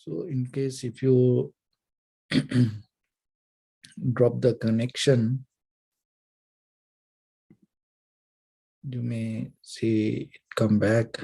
So in case if you drop the connection, you may see it come back.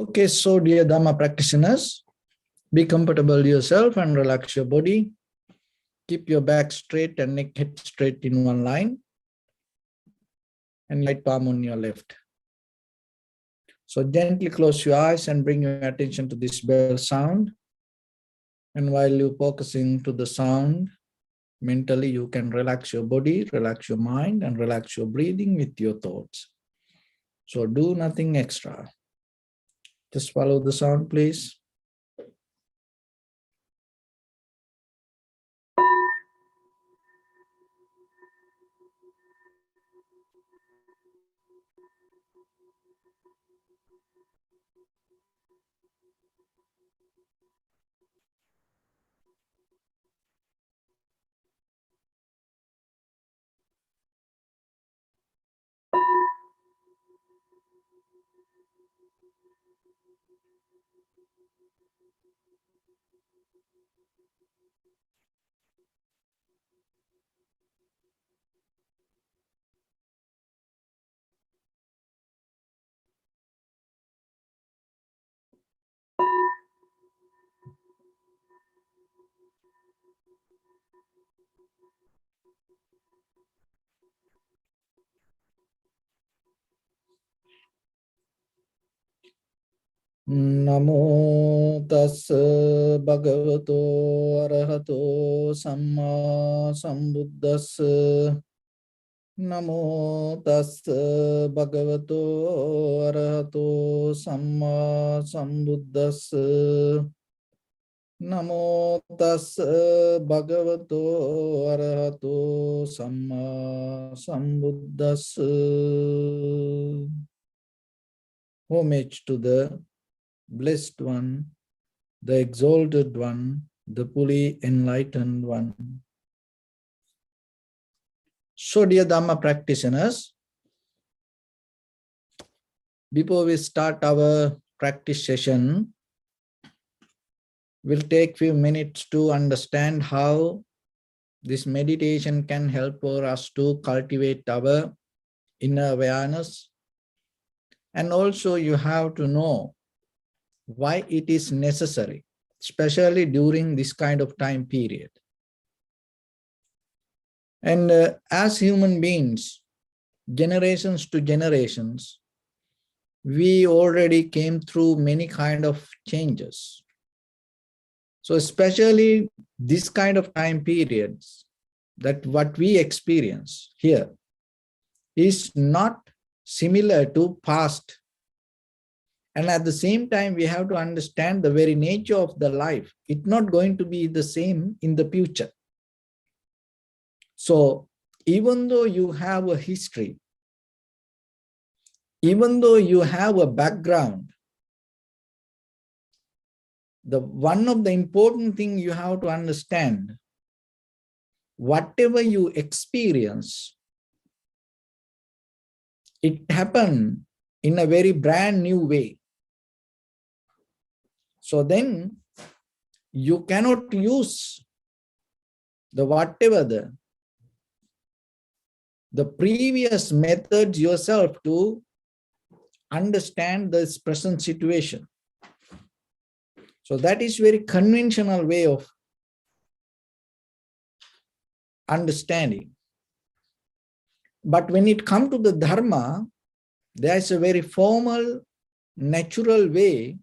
Okay, so dear Dhamma practitioners, be comfortable yourself and relax your body. Keep your back straight and neck head straight in one line. And right palm on your left. So gently close your eyes and bring your attention to this bell sound. And while you're focusing to the sound, mentally you can relax your body, relax your mind, and relax your breathing with your thoughts. So do nothing extra. Just follow the sound, please. Namo tassa bhagavato arahato samma sambuddhassa. Namo tassa bhagavato arahato samma sambuddhassa. Namo tassa bhagavato arahato samma sambuddhassa. Homage to the Blessed One, the Exalted One, the fully enlightened One. So dear Dhamma practitioners, before we start our practice session, we'll take few minutes to understand how this meditation can help for us to cultivate our inner awareness. And also you have to know why it is necessary, especially during this kind of time period. And as human beings, generations to generations, we already came through many kind of changes. So especially this kind of time periods, that what we experience here is not similar to past. And at the same time, we have to understand the very nature of the life. It's not going to be the same in the future. So even though you have a history, even though you have a background, one of the important things you have to understand, whatever you experience, it happened in a very brand new way. So then you cannot use the whatever the previous methods yourself to understand this present situation. So that is very conventional way of understanding. But when it comes to the Dharma, there is a very formal, natural way,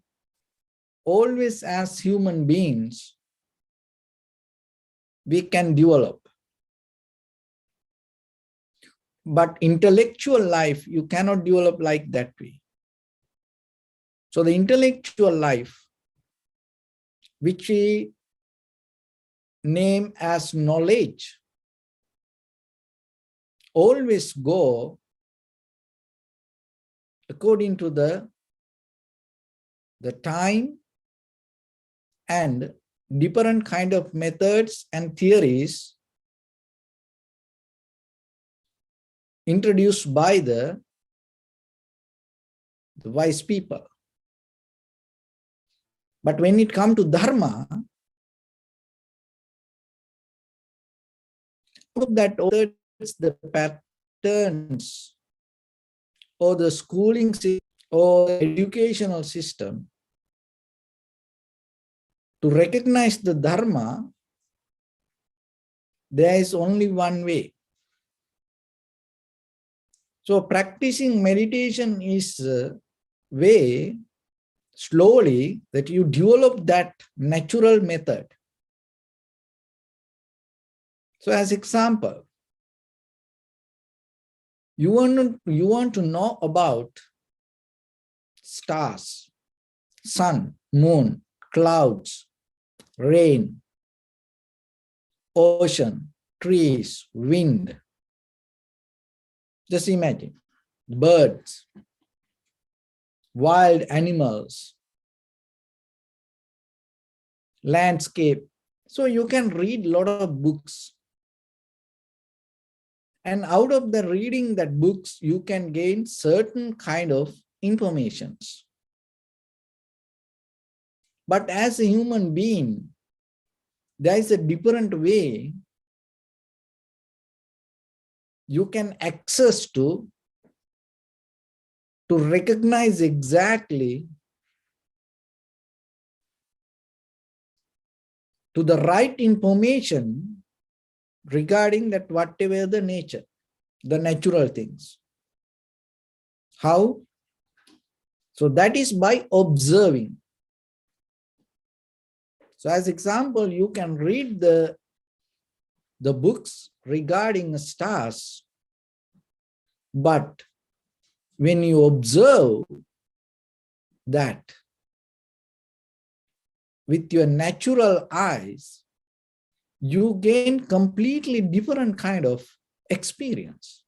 always as human beings, we can develop. But intellectual life, you cannot develop like that way. So the intellectual life, which we name as knowledge, always go according to the time and different kind of methods and theories introduced by the wise people. But when it comes to Dharma, that the patterns or the schooling system or educational system to recognize the Dharma, there is only one way. So practicing meditation is a way slowly that you develop that natural method. So as example, you want to know about stars, sun, moon, clouds, rain, ocean, trees, wind. Just imagine birds, wild animals, landscape. So you can read a lot of books. And out of the reading that books, you can gain certain kind of informations. But as a human being, there is a different way you can access to recognize exactly to the right information regarding that whatever the nature, the natural things. How? So that is by observing. So as example, you can read the books regarding stars, but when you observe that with your natural eyes, you gain completely different kind of experience.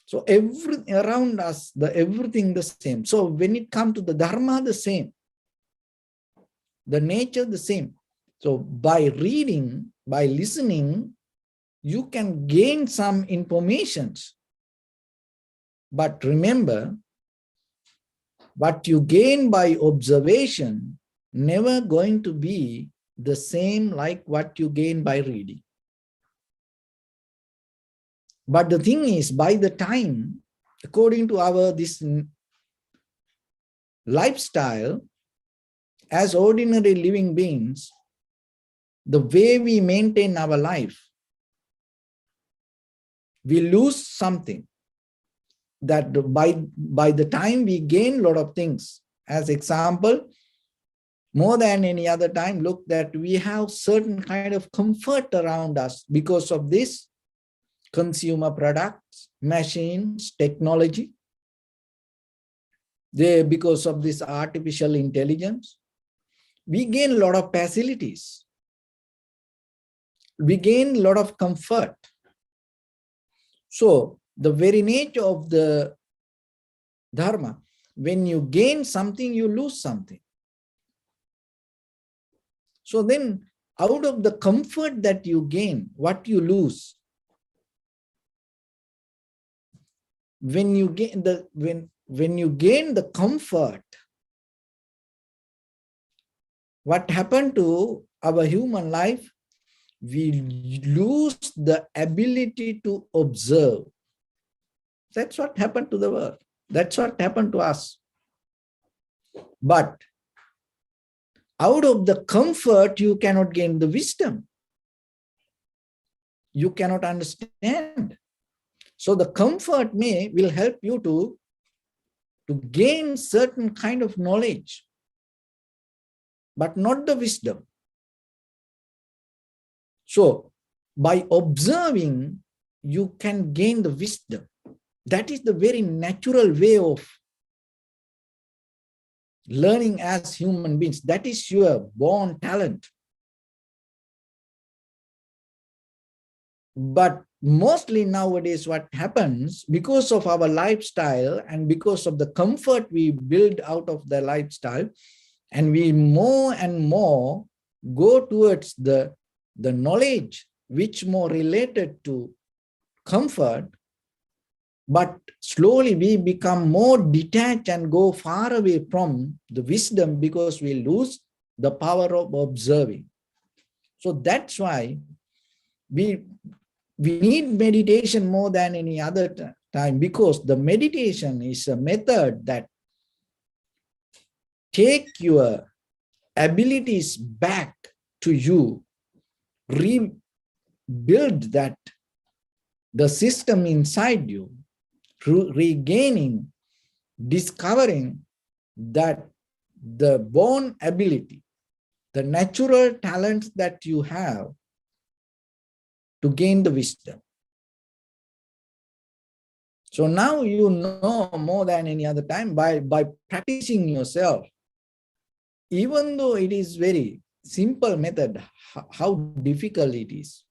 So everything around us, everything the same. So when it comes to the Dharma, the same. The nature, the same. So by reading, by listening, you can gain some informations. But remember, what you gain by observation never going to be the same like what you gain by reading. But the thing is, by the time, according to our this lifestyle, as ordinary living beings, the way we maintain our life, we lose something. That by the time we gain a lot of things. As example, more than any other time, look that we have certain kind of comfort around us because of this consumer products, machines, technology. Because of this artificial intelligence, we gain a lot of facilities. We gain a lot of comfort. So the very nature of the Dharma, when you gain something, you lose something. So then out of the comfort that you gain, what you lose? When you gain when you gain the comfort, What happened to our human life? We lose the ability to observe. That's what happened to the world. That's what happened to us. But out of the comfort, you cannot gain the wisdom. You cannot understand. So the comfort will help you to gain certain kind of knowledge, but not the wisdom. So by observing, you can gain the wisdom. That is the very natural way of learning as human beings. That is your born talent. But mostly nowadays what happens, because of our lifestyle and because of the comfort we build out of the lifestyle, and we more and more go towards the knowledge which more related to comfort, but slowly we become more detached and go far away from the wisdom because we lose the power of observing. So that's why we need meditation more than any other time, because the meditation is a method that take your abilities back to you, rebuild that the system inside you, regaining, discovering that the born ability, the natural talents that you have to gain the wisdom. So now you know more than any other time by practicing yourself. Even though it is very simple method, how difficult it is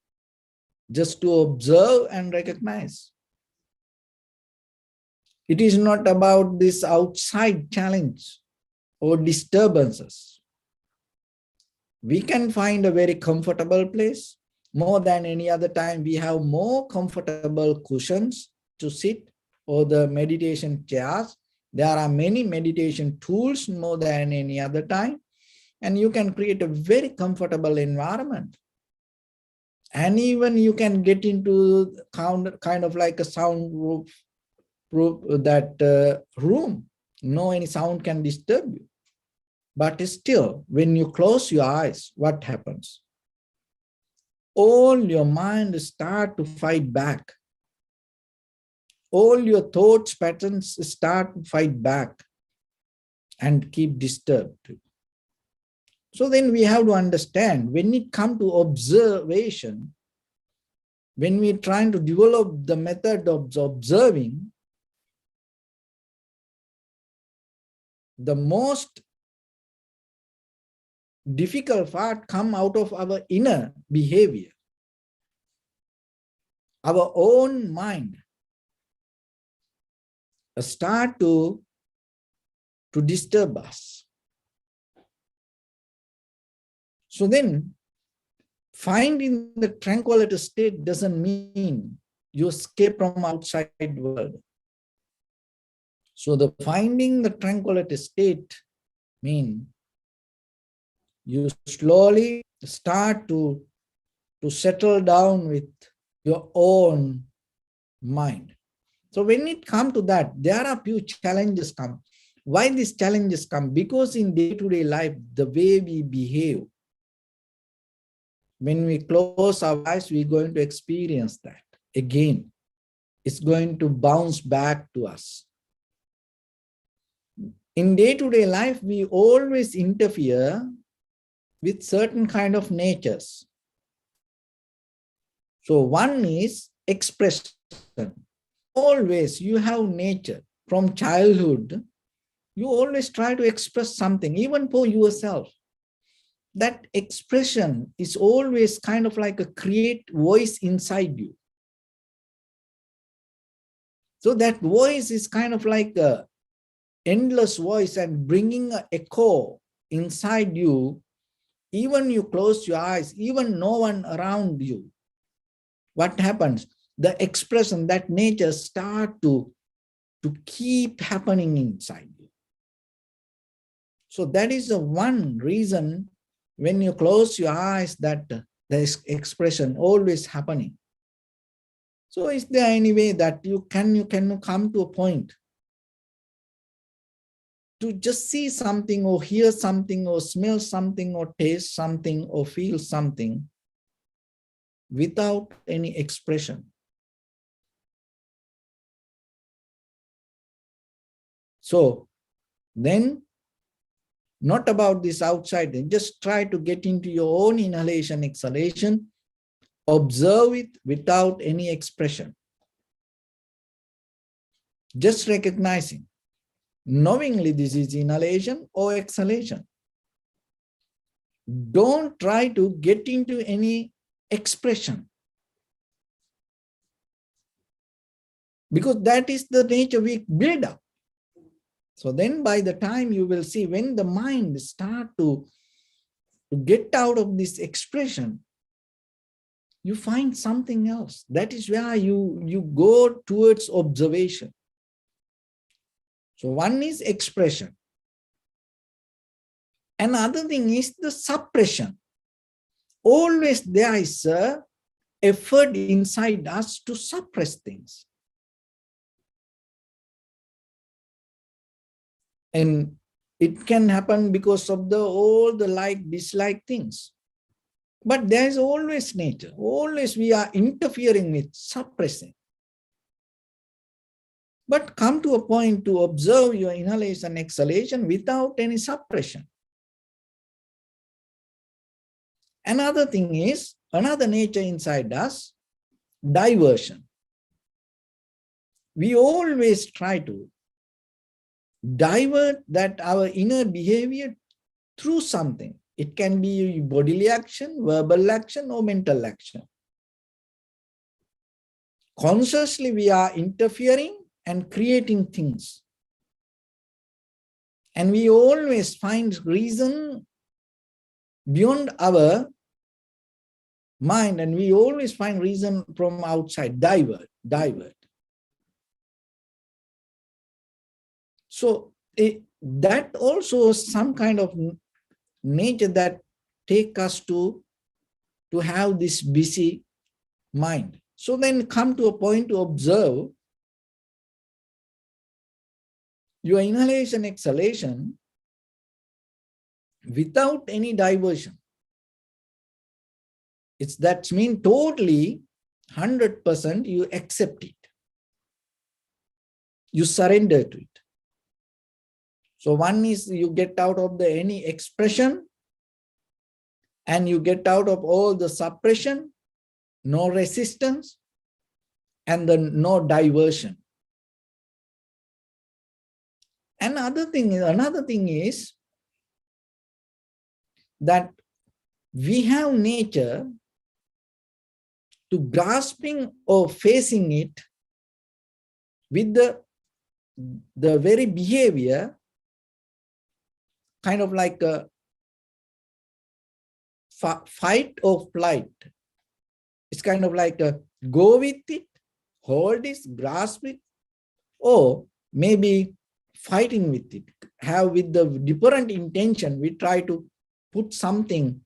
just to observe and recognize. It is not about this outside challenge or disturbances. We can find a very comfortable place. More than any other time, we have more comfortable cushions to sit, or the meditation chairs. There are many meditation tools more than any other time, and you can create a very comfortable environment. And even you can get into kind of like a soundproof room. No any sound can disturb you. But still, when you close your eyes, what happens? All your mind start to fight back. All your thoughts patterns start to fight back and keep disturbed. So then we have to understand, when it comes to observation, when we're trying to develop the method of observing, the most difficult part come out of our inner behavior, our own mind start to disturb us. So then finding the tranquility state doesn't mean you escape from outside world. So the finding the tranquility state means you slowly start to settle down with your own mind. So when it comes to that, there are few challenges come. Why these challenges come? Because in day-to-day life, the way we behave, when we close our eyes, we're going to experience that again. It's going to bounce back to us. In day-to-day life, we always interfere with certain kind of natures. So one is expression. Always you have nature. From childhood, you always try to express something, even for yourself. That expression is always kind of like a create voice inside you. So that voice is kind of like a endless voice and bringing an echo inside you. Even you close your eyes, even no one around you. What happens? The expression, that nature start to keep happening inside you. So that is the one reason when you close your eyes, that the expression always happening. So is there any way that you can come to a point to just see something or hear something or smell something or taste something or feel something without any expression? So then, not about this outside, just try to get into your own inhalation, exhalation, observe it without any expression. Just recognizing, knowingly this is inhalation or exhalation. Don't try to get into any expression, because that is the nature we build up. So then by the time you will see, when the mind start to get out of this expression, you find something else. That is where you go towards observation. So one is expression. Another thing is the suppression. Always there is an effort inside us to suppress things. And it can happen because of all the like, dislike things. But there is always nature. Always we are interfering with, suppressing. But come to a point to observe your inhalation, exhalation without any suppression. Another thing is, another nature inside us, diversion. We always try to divert that our inner behavior through something. It can be bodily action, verbal action, or mental action. Consciously, we are interfering and creating things. And we always find reason beyond our mind, and we always find reason from outside, divert. So that also some kind of nature that take us to have this busy mind. So then come to a point to observe your inhalation, exhalation without any diversion. That means totally 100% you accept it. You surrender to it. So one is you get out of any expression, and you get out of all the suppression, no resistance, and then no diversion. Another thing is that we have nature to grasping or facing it with the very behavior, kind of like a fight or flight. It's kind of like a go with it, hold it, grasp it, or maybe fighting with it. Have with the different intention, we try to put something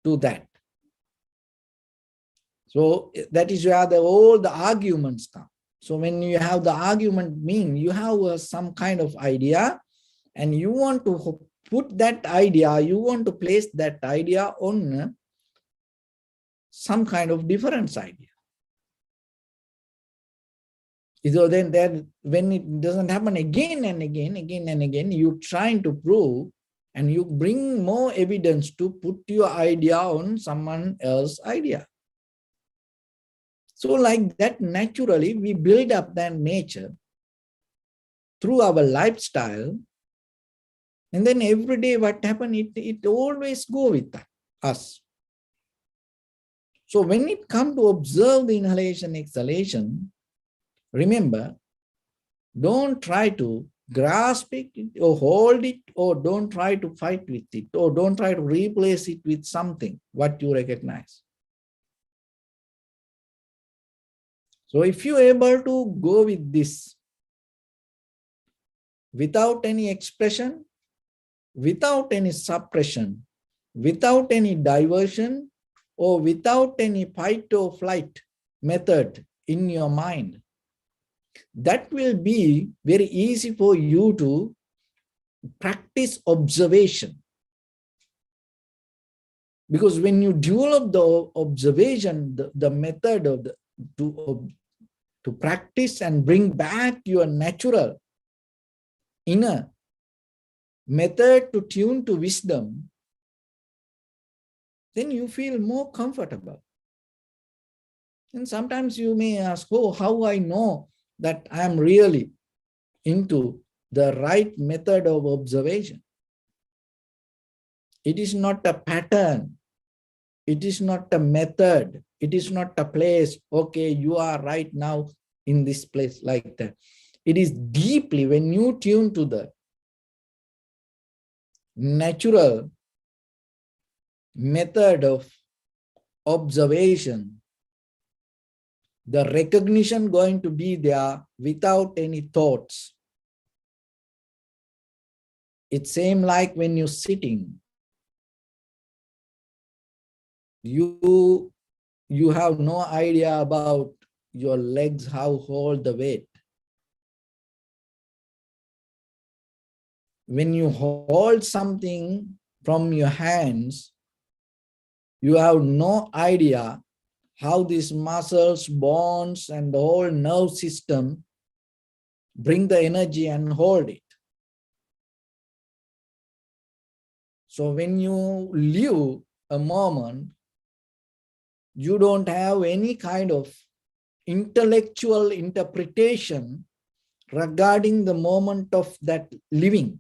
to that. So that is where all the arguments come. So when you have the argument, mean you have some kind of idea, and you want to put that idea, you want to place that idea on some kind of difference idea. So then when it doesn't happen again and again, you're trying to prove, and you bring more evidence to put your idea on someone else's idea. So like that, naturally, we build up that nature through our lifestyle. And then every day what happens, it always go with us. So when it comes to observe the inhalation, exhalation, remember, don't try to grasp it or hold it, or don't try to fight with it, or don't try to replace it with something what you recognize. So if you're able to go with this without any expression, without any suppression, without any diversion or without any fight or flight method in your mind, that will be very easy for you to practice observation. Because when you develop the observation, the method of to practice and bring back your natural inner method to tune to wisdom, then you feel more comfortable. And sometimes you may ask, oh, how I know that I am really into the right method of observation? It is not a pattern. It is not a method. It is not a place. Okay, you are right now in this place like that. It is deeply when you tune to the natural method of observation, the recognition going to be there without any thoughts. It's same like when you're sitting. You have no idea about your legs, how hold the weight. When you hold something from your hands, you have no idea how these muscles, bones, and the whole nerve system bring the energy and hold it. So when you live a moment, you don't have any kind of intellectual interpretation regarding the moment of that living.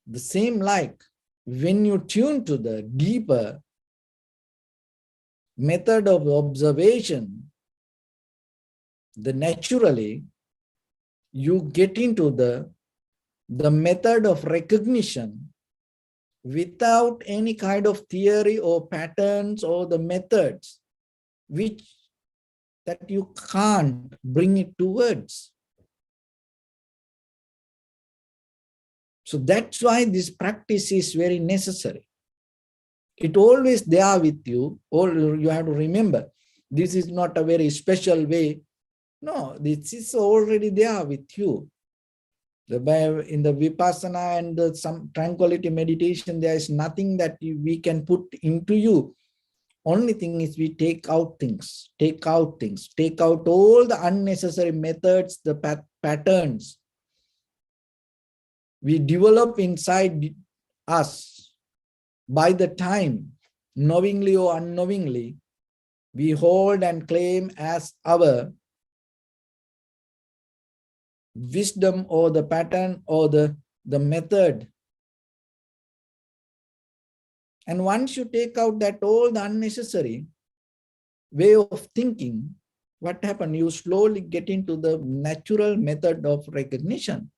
The same like when you tune to the deeper method of observation, naturally you get into the method of recognition without any kind of theory or patterns or the methods which that you can't bring it to words. So that's why this practice is very necessary. It always there with you, or you have to remember, this is not a very special way. No, this is already there with you. In the Vipassana and some tranquility meditation, there is nothing that we can put into you. Only thing is we take out things, take out all the unnecessary methods, the patterns we develop inside us. By the time, knowingly or unknowingly, we hold and claim as our wisdom or the pattern or the method. And once you take out that all the unnecessary way of thinking, what happens? You slowly get into the natural method of recognition.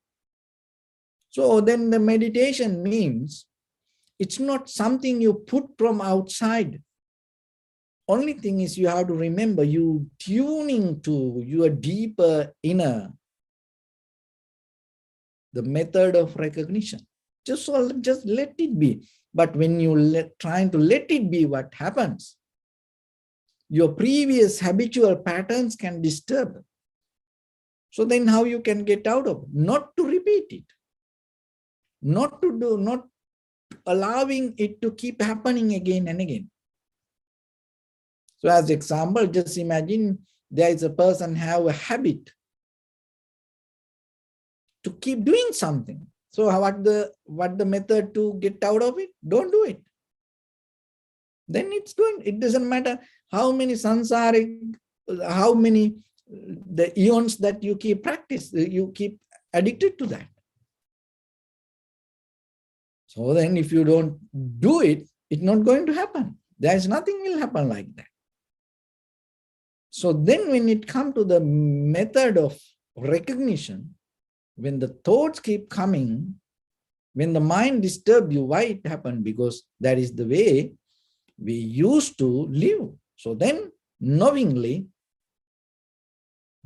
So then the meditation means it's not something you put from outside. Only thing is you have to remember you tuning to your deeper inner, the method of recognition. Just let it be. But when you trying to let it be, what happens? Your previous habitual patterns can disturb. So then how you can get out of it? Not to repeat it. Not allowing it to keep happening again and again. So as example, just imagine there is a person have a habit to keep doing something. So what the method to get out of it? Don't do it. Then it doesn't matter how many samsaric, how many the eons that you keep practice, you keep addicted to that. So then if you don't do it, it's not going to happen. There is nothing will happen like that. So then when it comes to the method of recognition, when the thoughts keep coming, when the mind disturbs you, why it happened? Because that is the way we used to live. So then knowingly,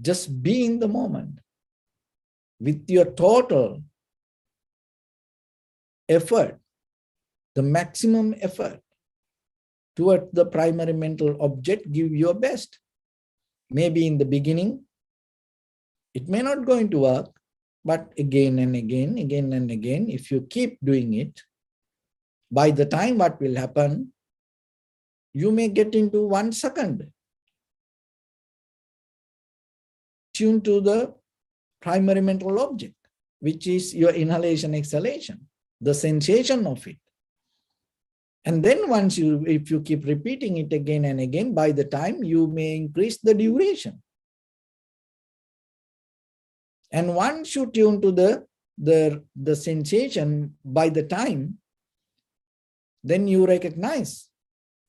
just be in the moment with your total effort, the maximum effort towards the primary mental object, give your best. Maybe in the beginning, it may not going to work, but again and again, if you keep doing it, by the time what will happen, you may get into 1 second. Tune to the primary mental object, which is your inhalation, exhalation, the sensation of it. And then if you keep repeating it again and again, by the time you may increase the duration. And once you tune to the sensation by the time, then you recognize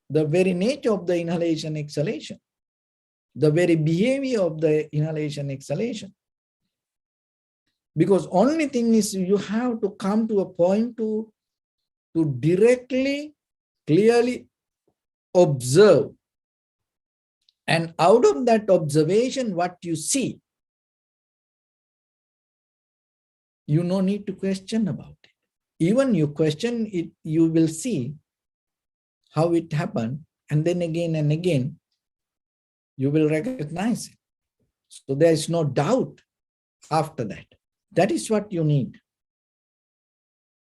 the very nature of the inhalation, exhalation, the very behavior of the inhalation, exhalation. Because only thing is you have to come to a point to directly, clearly observe. And out of that observation, what you see, you no need to question about it. Even you question it, you will see how it happened. And then again and again, you will recognize it. So there is no doubt after that. That is what you need.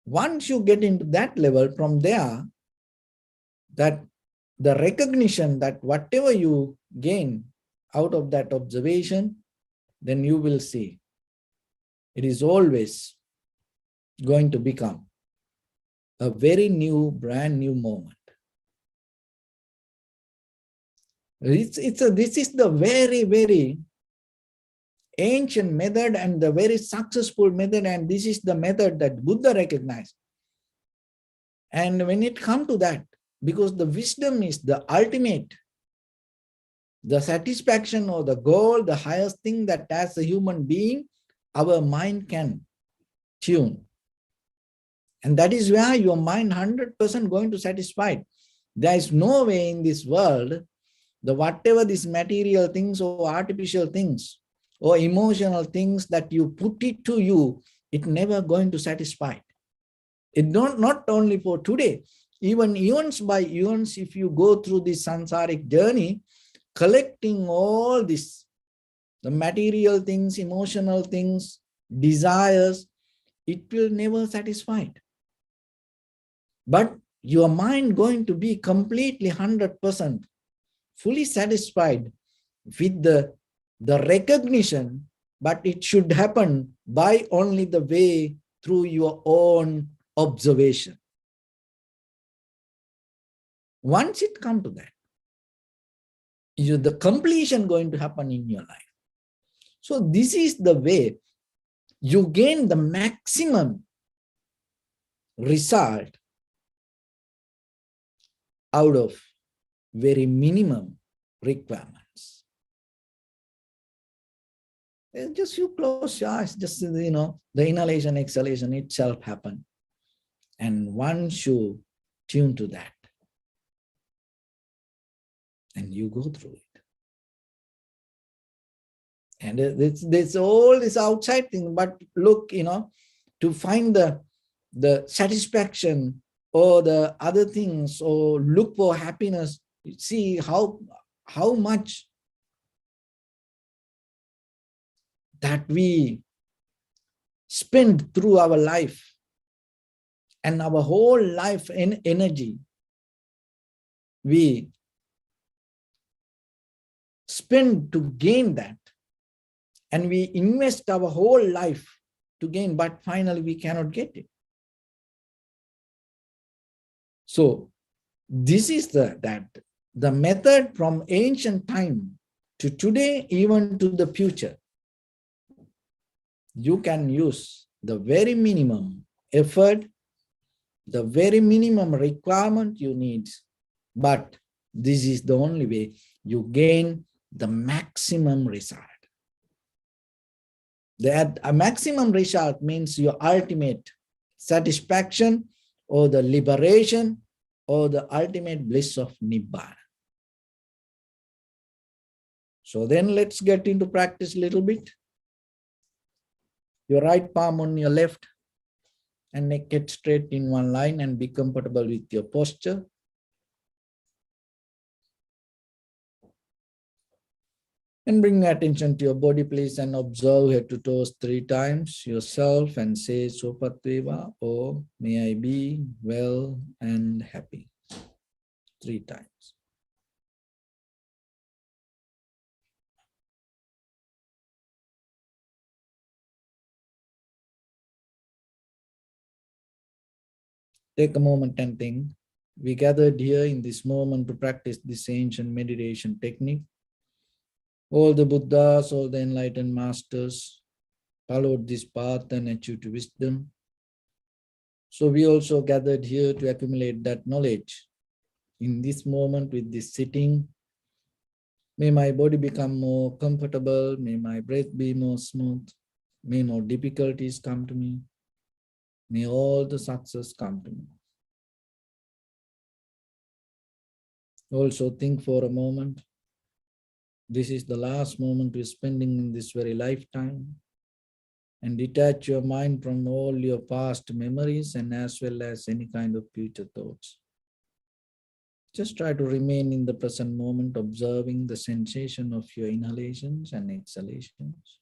Once you get into that level, from there, that the recognition that whatever you gain out of that observation, then you will see it is always going to become a very new, brand new moment. This is the very, very ancient method and the very successful method, and this is the method that Buddha recognized. And when it comes to that, because the wisdom is the ultimate, the satisfaction or the goal, the highest thing that as a human being, our mind can tune. And that is where your mind 100% going to satisfy. There is no way in this world, whatever these material things or artificial things or emotional things that you put it to you, it never going to satisfy. It not only for today, even eons by eons, if you go through this sansaric journey, collecting all this, the material things, emotional things, desires, it will never satisfy. But your mind going to be completely 100% fully satisfied with the recognition, but it should happen by only the way through your own observation. Once it comes to that, the completion going to happen in your life. So this is the way you gain the maximum result out of very minimum requirements. Just you close your eyes, just the inhalation, exhalation itself happen. And once you tune to that, and you go through it. And it's all this outside thing, but look, to find the satisfaction or the other things, or look for happiness, see how much that we spend through our life and our whole life and energy. We spend to gain that, and we invest our whole life to gain, but finally we cannot get it. So this is the method from ancient time to today, even to the future. You can use the very minimum effort, the very minimum requirement you need, but this is the only way you gain the maximum result. That a maximum result means your ultimate satisfaction or the liberation or the ultimate bliss of Nibbana. So then let's get into practice a little bit. Your right palm on your left and neck head straight in one line, and be comfortable with your posture. And bring your attention to your body, please, and observe head to toes 3 times yourself and say Sopatveva, or may I be well and happy. 3 times. Take a moment and think. We gathered here in this moment to practice this ancient meditation technique. All the Buddhas, all the enlightened masters followed this path and achieved wisdom. So we also gathered here to accumulate that knowledge. In this moment with this sitting, may my body become more comfortable, may my breath be more smooth, may no difficulties come to me, may all the success come to me. Also think for a moment, this is the last moment we're spending in this very lifetime, and detach your mind from all your past memories and as well as any kind of future thoughts. Just try to remain in the present moment, observing the sensation of your inhalations and exhalations.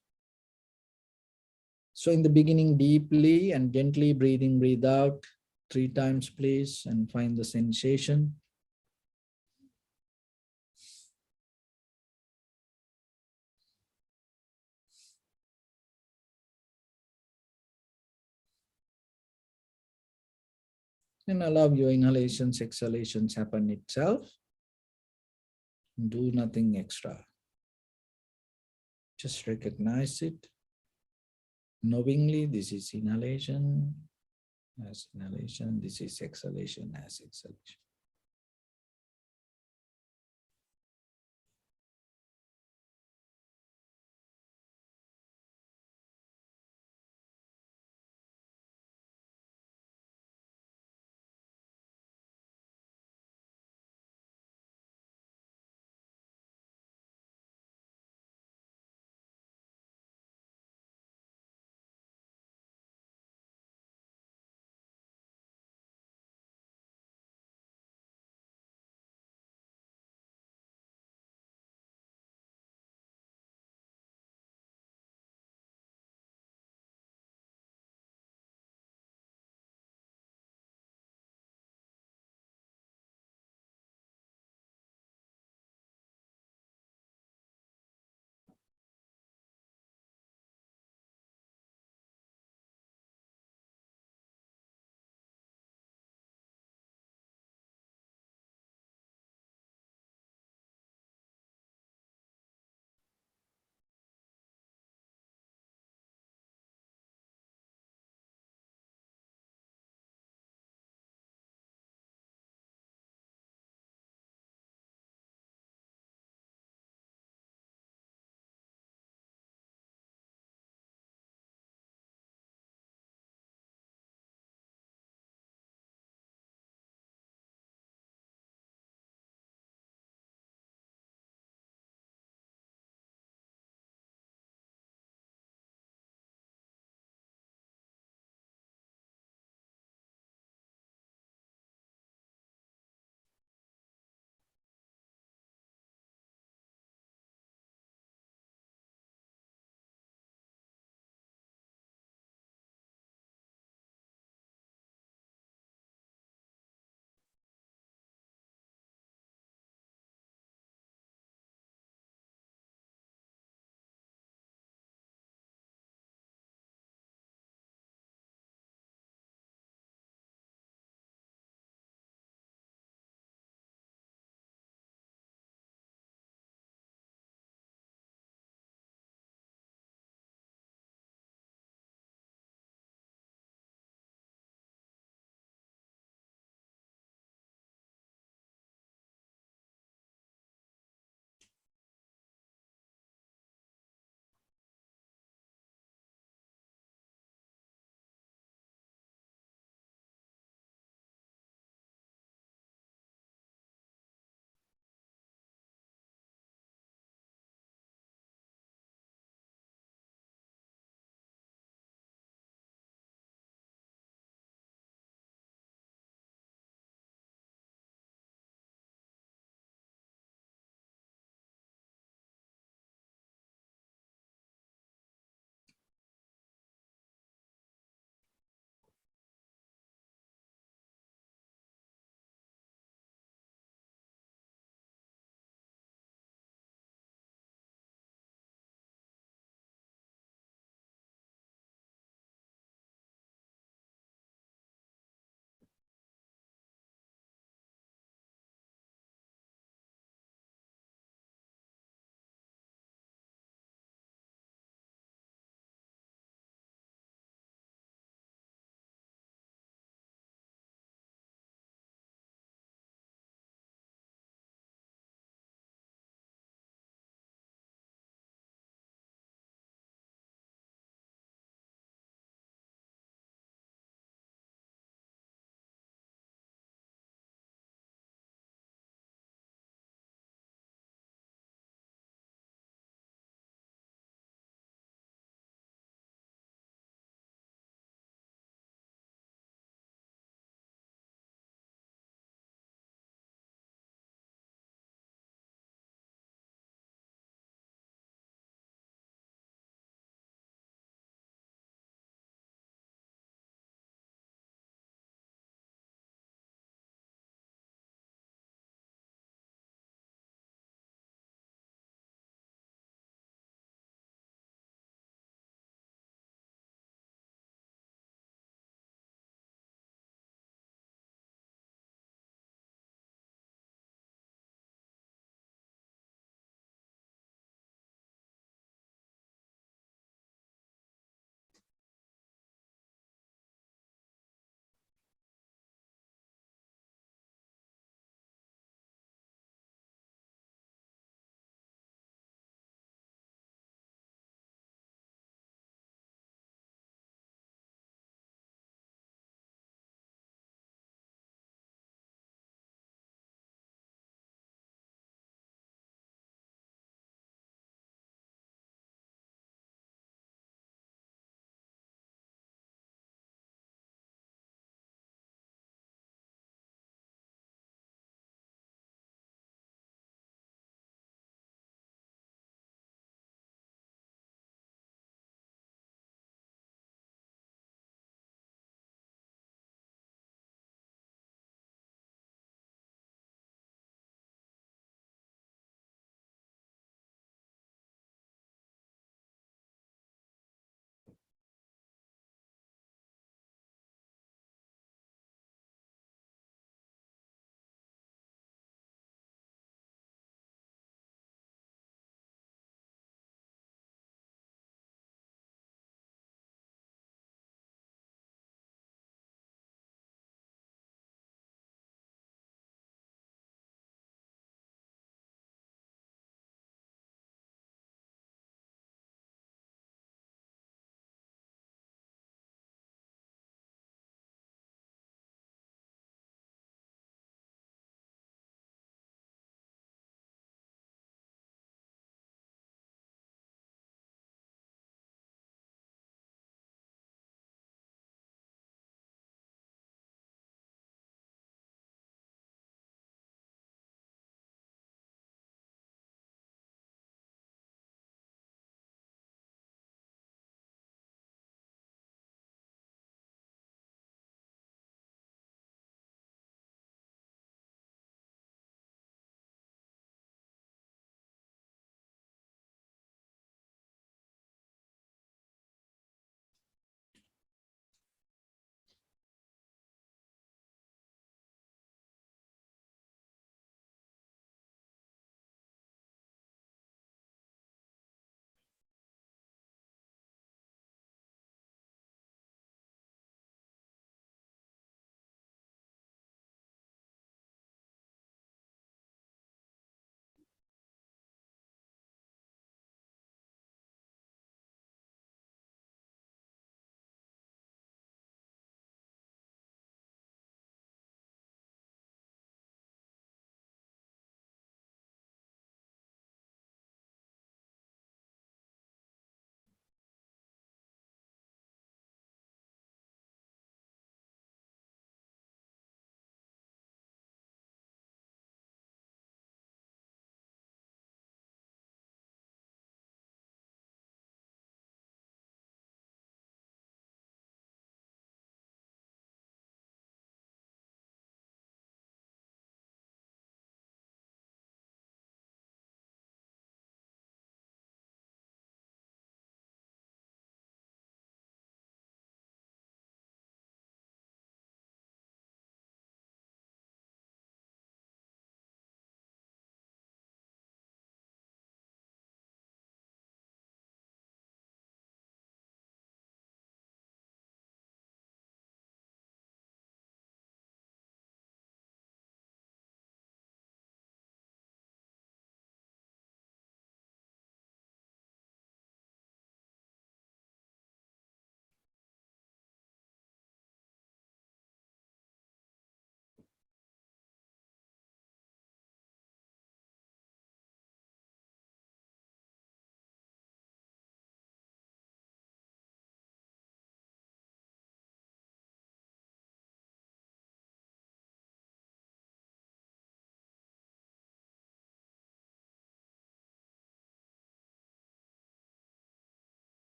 So in the beginning, deeply and gently breathe out 3 times, please, and find the sensation. And allow your inhalations, exhalations happen itself. Do nothing extra. Just recognize it. Knowingly, this is inhalation as inhalation, this is exhalation as exhalation.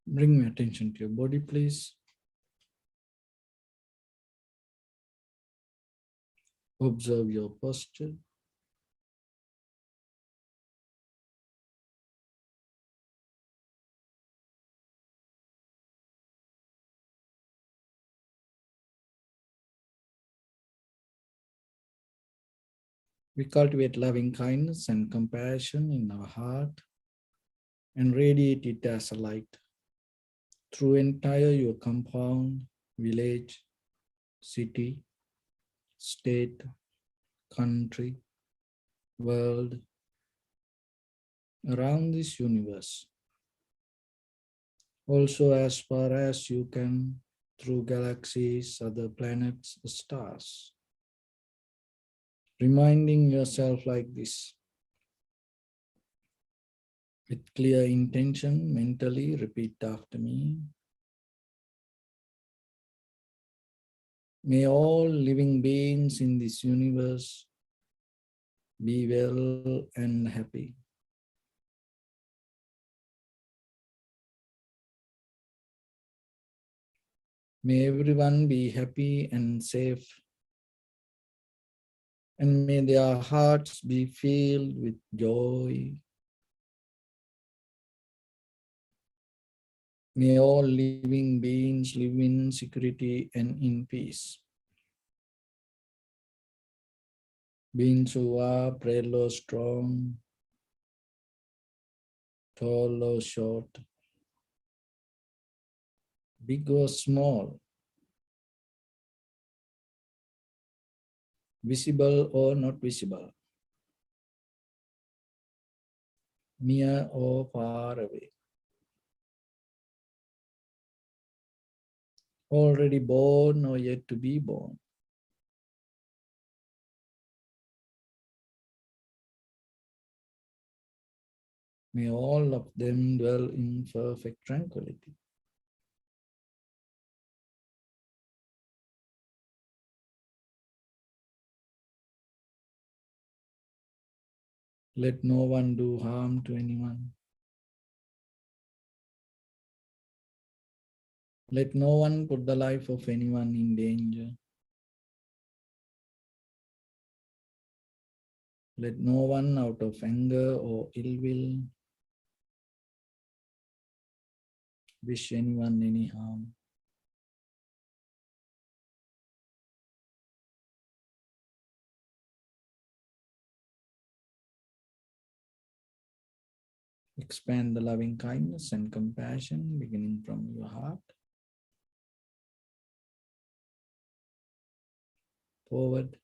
Bring your attention to your body, please. Observe your posture. We cultivate loving kindness and compassion in our heart and radiate it as a light through entire your compound, village, city, state, country, world, around this universe. Also as far as you can, through galaxies, other planets, stars. Reminding yourself like this. With clear intention, mentally repeat after me. May all living beings in this universe be well and happy. May everyone be happy and safe. And may their hearts be filled with joy. May all living beings live in security and in peace. Beings who are frail or strong, tall or short, big or small, visible or not visible, near or far away, already born or yet to be born. May all of them dwell in perfect tranquility. Let no one do harm to anyone. Let no one put the life of anyone in danger. Let no one out of anger or ill will wish anyone any harm. Expand the loving kindness and compassion beginning from your heart forward.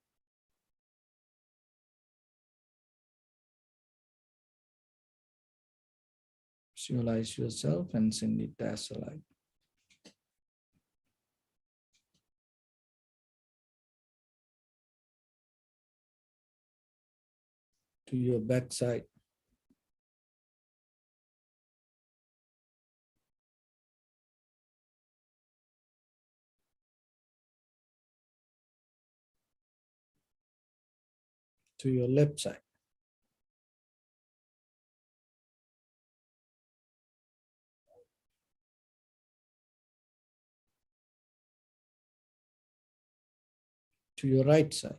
Visualize yourself and send it as a light. To your backside. To your left side. To your right side.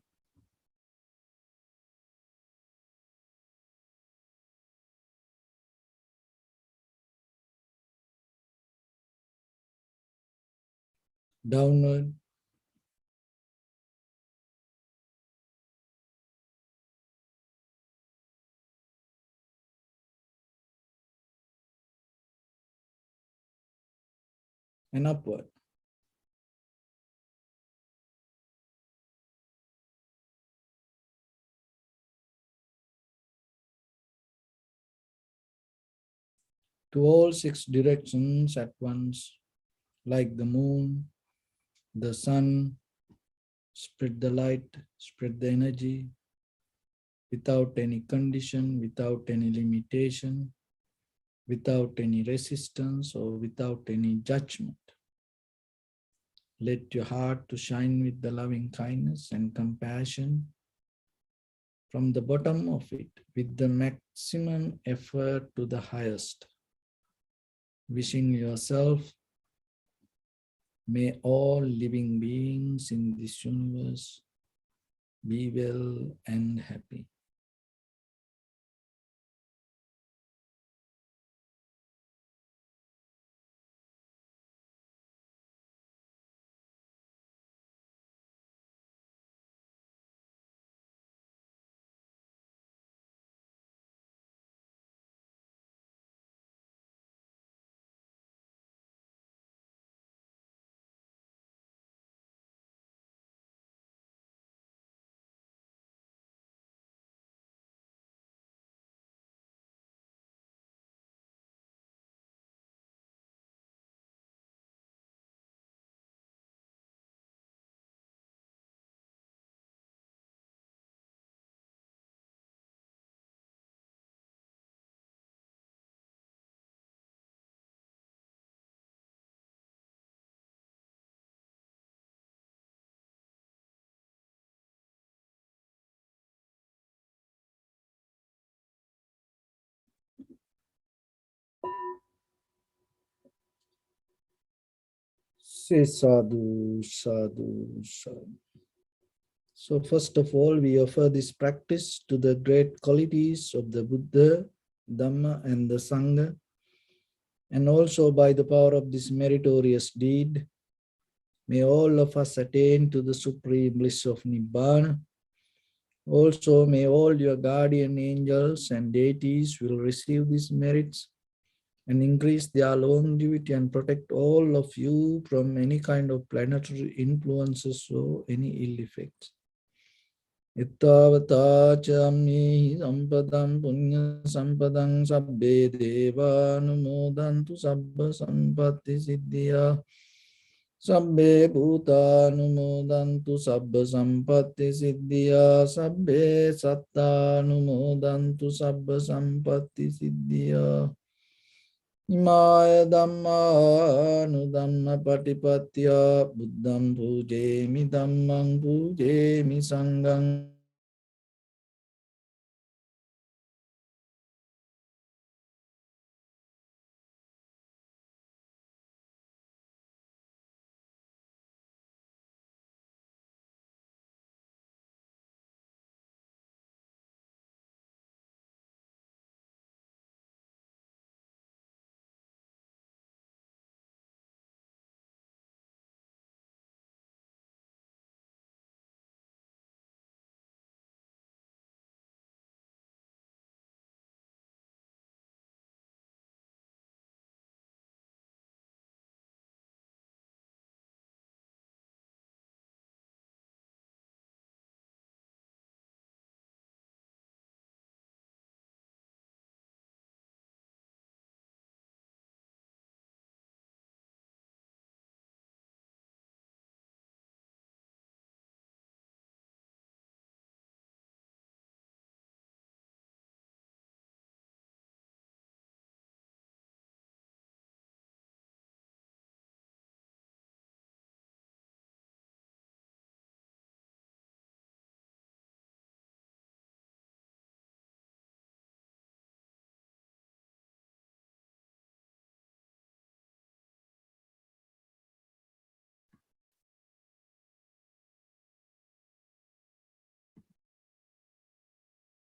Downward. And upward. To all six directions at once, like the moon, the sun, spread the light, spread the energy, without any condition, without any limitation, without any resistance or without any judgment. Let your heart to shine with the loving kindness and compassion from the bottom of it with the maximum effort to the highest. wishing yourself, may all living beings in this universe be well and happy. Say sadhu, sadhu, sadhu. So first of all, we offer this practice to the great qualities of the Buddha, Dhamma, and the Sangha. And also by the power of this meritorious deed, may all of us attain to the supreme bliss of Nibbana. Also, may all your guardian angels and deities will receive these merits and increase their longevity and protect all of you from any kind of planetary influences or any ill effects. Ittavata chammi sampadam punya sampadam sabbe deva numodantu sabba sampatti siddhya sabbe bhuta numodantu sabba sampatti siddhya sabbe satta numodantu sabba sampatti siddhya Imaya Dhamma Nudhamma Patipatya Buddham Pujemi Dhammam Pujemi Sangham